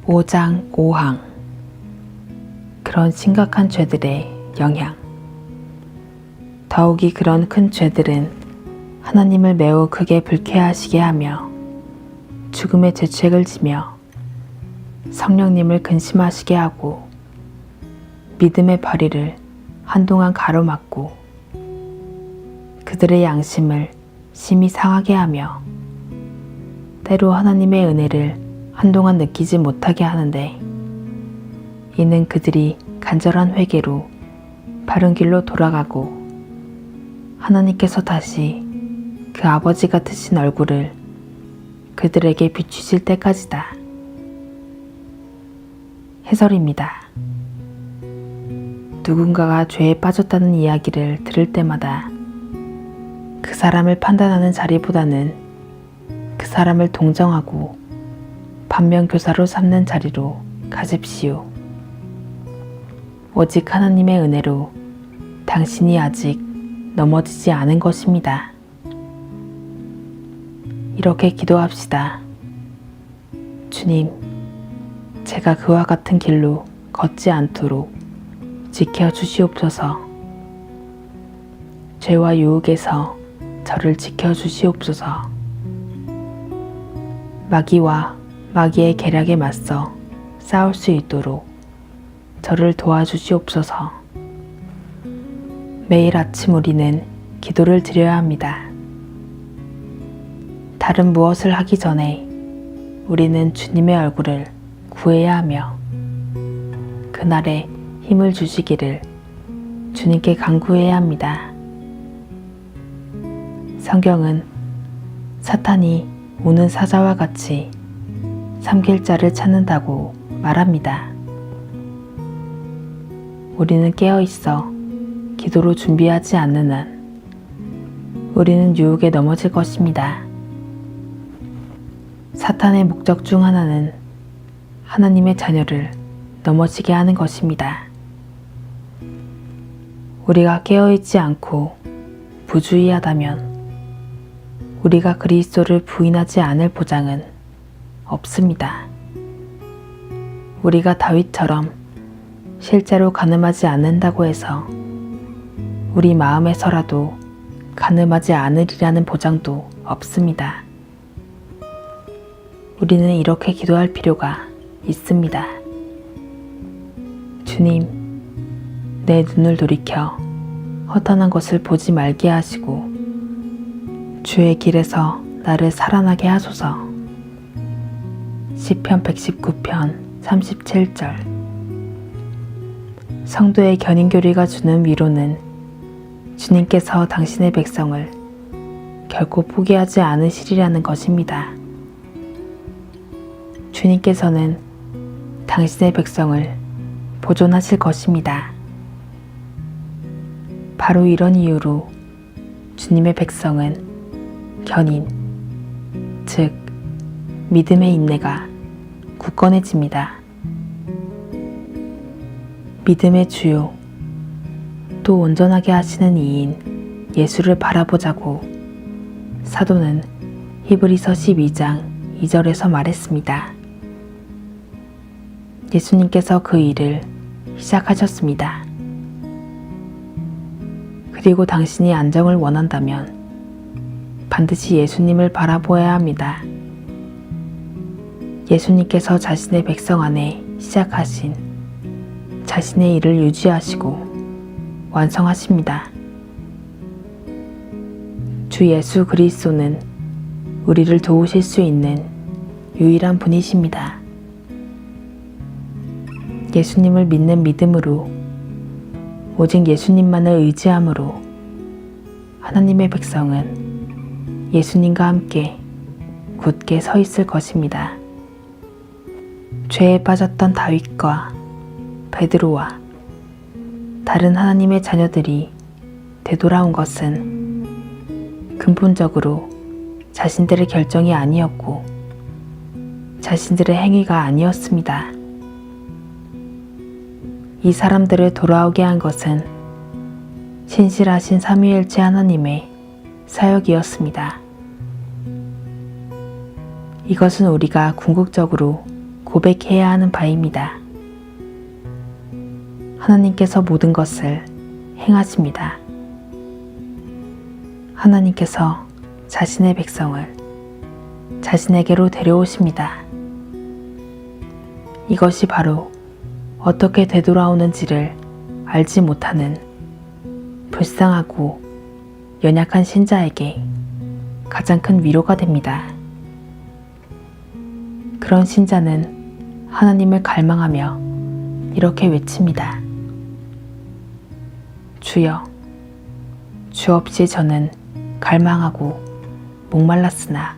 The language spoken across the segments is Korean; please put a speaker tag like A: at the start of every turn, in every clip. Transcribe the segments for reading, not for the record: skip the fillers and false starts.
A: (5장 5항) 그런 심각한 죄들의 영향. 더욱이 그런 큰 죄들은 하나님을 매우 크게 불쾌하시게 하며 죽음의 죄책을 지며 성령님을 근심하시게 하고 믿음의 발의를 한동안 가로막고 그들의 양심을 심히 상하게 하며 때로 하나님의 은혜를 한동안 느끼지 못하게 하는데, 이는 그들이 간절한 회개로 바른 길로 돌아가고 하나님께서 다시 그 아버지 같으신 얼굴을 그들에게 비추실 때까지다. 해설입니다. 누군가가 죄에 빠졌다는 이야기를 들을 때마다 그 사람을 판단하는 자리보다는 그 사람을 동정하고 반면교사로 삼는 자리로 가십시오. 오직 하나님의 은혜로 당신이 아직 넘어지지 않은 것입니다. 이렇게 기도합시다. 주님, 제가 그와 같은 길로 걷지 않도록 지켜주시옵소서. 죄와 유혹에서 저를 지켜주시옵소서. 마귀와 마귀의 계략에 맞서 싸울 수 있도록 저를 도와주시옵소서. 매일 아침 우리는 기도를 드려야 합니다. 다른 무엇을 하기 전에 우리는 주님의 얼굴을 구해야 하며 그날에 힘을 주시기를 주님께 간구해야 합니다. 성경은 사탄이 우는 사자와 같이 삼킬 자를 찾는다고 말합니다. 우리는 깨어있어 기도로 준비하지 않는 한 우리는 유혹에 넘어질 것입니다. 사탄의 목적 중 하나는 하나님의 자녀를 넘어지게 하는 것입니다. 우리가 깨어있지 않고 부주의하다면 우리가 그리스도를 부인하지 않을 보장은 없습니다. 우리가 다윗처럼 실제로 간음하지 않는다고 해서 우리 마음에서라도 간음하지 않으리라는 보장도 없습니다. 우리는 이렇게 기도할 필요가 있습니다. 주님, 내 눈을 돌이켜 허탄한 것을 보지 말게 하시고 주의 길에서 나를 살아나게 하소서. 시편 119편 37절. 성도의 견인교리가 주는 위로는 주님께서 당신의 백성을 결코 포기하지 않으시리라는 것입니다. 주님께서는 당신의 백성을 보존하실 것입니다. 바로 이런 이유로 주님의 백성은 견인, 즉 믿음의 인내가 굳건해집니다. 믿음의 주요, 또 온전하게 하시는 이인 예수를 바라보자고 사도는 히브리서 12장 2절에서 말했습니다. 예수님께서 그 일을 시작하셨습니다. 그리고 당신이 안정을 원한다면 반드시 예수님을 바라보아야 합니다. 예수님께서 자신의 백성 안에 시작하신 자신의 일을 유지하시고 완성하십니다. 주 예수 그리스도는 우리를 도우실 수 있는 유일한 분이십니다. 예수님을 믿는 믿음으로, 오직 예수님만을 의지함으로 하나님의 백성은 예수님과 함께 굳게 서 있을 것입니다. 죄에 빠졌던 다윗과 베드로와 다른 하나님의 자녀들이 되돌아온 것은 근본적으로 자신들의 결정이 아니었고 자신들의 행위가 아니었습니다. 이 사람들을 돌아오게 한 것은 신실하신 삼위일체 하나님의 사역이었습니다. 이것은 우리가 궁극적으로 고백해야 하는 바입니다. 하나님께서 모든 것을 행하십니다. 하나님께서 자신의 백성을 자신에게로 데려오십니다. 이것이 바로 어떻게 되돌아오는지를 알지 못하는 불쌍하고 연약한 신자에게 가장 큰 위로가 됩니다. 그런 신자는 하나님을 갈망하며 이렇게 외칩니다. 주여, 주 없이 저는 갈망하고 목말랐으나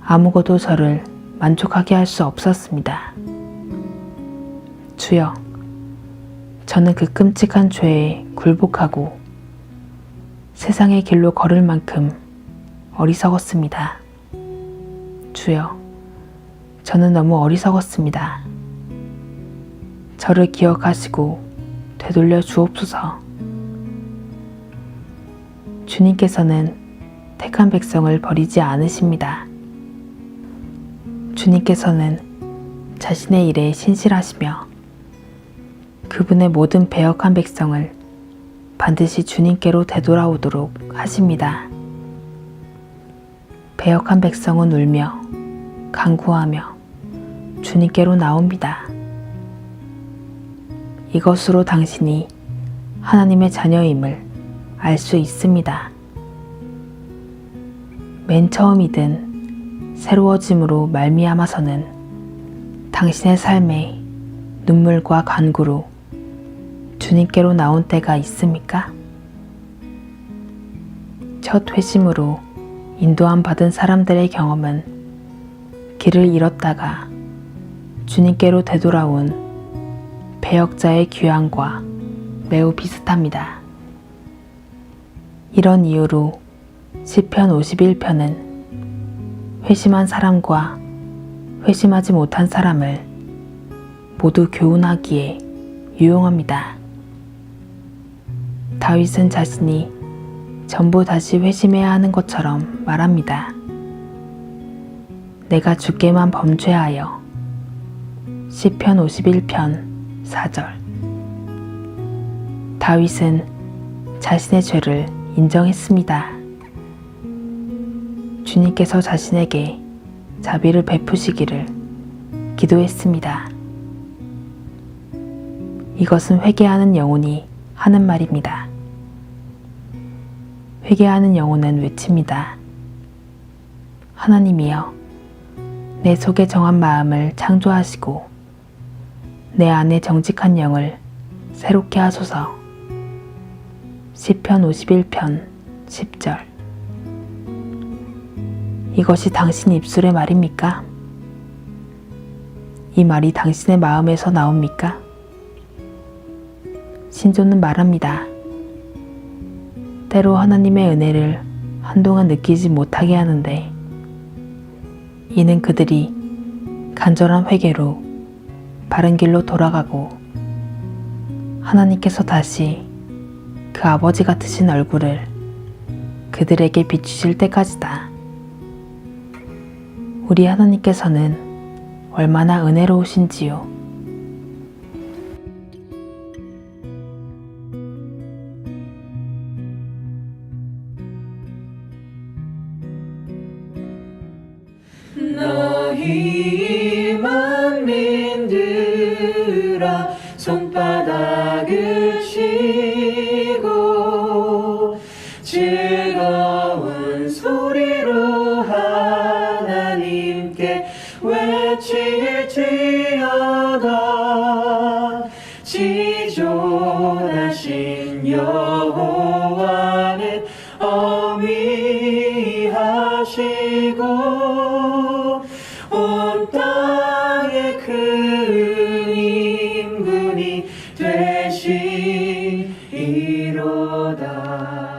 A: 아무것도 저를 만족하게 할 수 없었습니다. 주여, 저는 그 끔찍한 죄에 굴복하고 세상의 길로 걸을 만큼 어리석었습니다. 주여, 저는 너무 어리석었습니다. 저를 기억하시고 되돌려 주옵소서. 주님께서는 택한 백성을 버리지 않으십니다. 주님께서는 자신의 일에 신실하시며 그분의 모든 배역한 백성을 반드시 주님께로 되돌아오도록 하십니다. 배역한 백성은 울며 간구하며 주님께로 나옵니다. 이것으로 당신이 하나님의 자녀임을 알 수 있습니다. 맨 처음이든 새로워짐으로 말미암아서는 당신의 삶에 눈물과 간구로 주님께로 나온 때가 있습니까? 첫 회심으로 인도함 받은 사람들의 경험은 길을 잃었다가 주님께로 되돌아온 배역자의 귀환과 매우 비슷합니다. 이런 이유로 시편 51편은 회심한 사람과 회심하지 못한 사람을 모두 교훈하기에 유용합니다. 다윗은 자신이 전부 다시 회심해야 하는 것처럼 말합니다. 내가 주께만 범죄하여. 시편 51편 4절. 다윗은 자신의 죄를 인정했습니다. 주님께서 자신에게 자비를 베푸시기를 기도했습니다. 이것은 회개하는 영혼이 하는 말입니다. 회개하는 영혼은 외칩니다. 하나님이여, 내 속에 정한 마음을 창조하시고 내 안에 정직한 영을 새롭게 하소서. 시편 51편 10절. 이것이 당신 입술의 말입니까? 이 말이 당신의 마음에서 나옵니까? 신조는 말합니다. 때로 하나님의 은혜를 한동안 느끼지 못하게 하는데 이는 그들이 간절한 회개로 바른 길로 돌아가고 하나님께서 다시 그 아버지 같으신 얼굴을 그들에게 비추실 때까지다. 우리 하나님께서는 얼마나 은혜로우신지요.
B: 너희 만민들아 손바닥을 치고 즐거운 소리로 하나님께 외칠지어다. 지존하신 여호와는 어미하시고 온 땅에 큰 임금이 되시 하시리로다.